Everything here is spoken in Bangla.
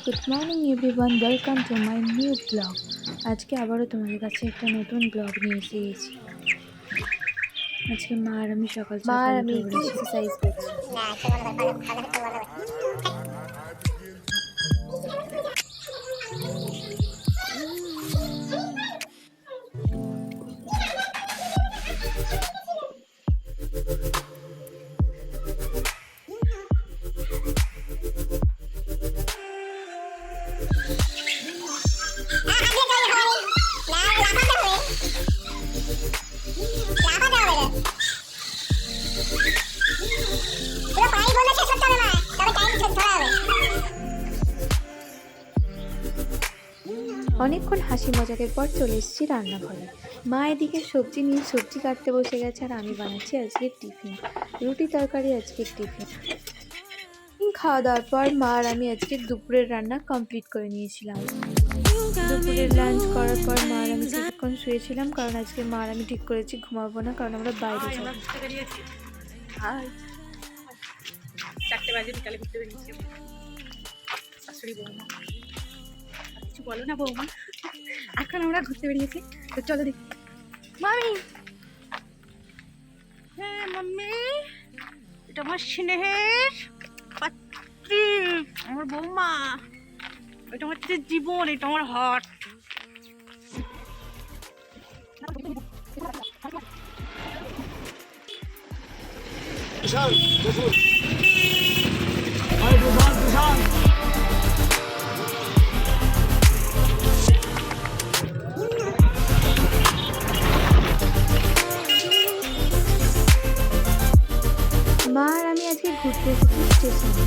Good morning everyone, welcome to my new blog. আজকে আবারও তোমাদের কাছে একটা নতুন ব্লগ নিয়ে এসে গেছি। আজকে মা আর আমি সকাল সকাল উঠে পড়েছি। এক্সারসাইজ করছি। অনেকক্ষণ হাসি মজাকের পর চলে এসেছি রান্নাঘরে। মা এদিকে সবজি নিয়ে সবজি কাটতে বসে গেছে, আর আমি বানাচ্ছি আজকের টিফিন, রুটি তরকারি আজকের টিফিন। খাওয়া দাওয়ার পর মা আর আমি আজকে দুপুরের রান্না কমপ্লিট করে নিয়েছিলাম। দুপুরের লাঞ্চ করার পর মা আর আমি কিছুক্ষণ শুয়েছিলাম, কারণ আজকে মা আর আমি ঠিক করেছি ঘুমাবো না, কারণ আমরা বাইরে যাবো। 4টে বাজে, বিকালে ঘুরতে বেরিয়েছি। শাশুড়ি বৌমা কিছু বলো না বৌমা, এখন আমরা ঘুরতে বেরিয়েছি, তো চলো দেখি। মামি, হ্যাঁ মাম্মি, এটা আমার স্নেহের পাত্রী, আমার বৌমা, এটা আমার জীবন, এটা আমার হার্ট। মা আর আমি আজকে ঘুরতে এসেছি স্টেশনে।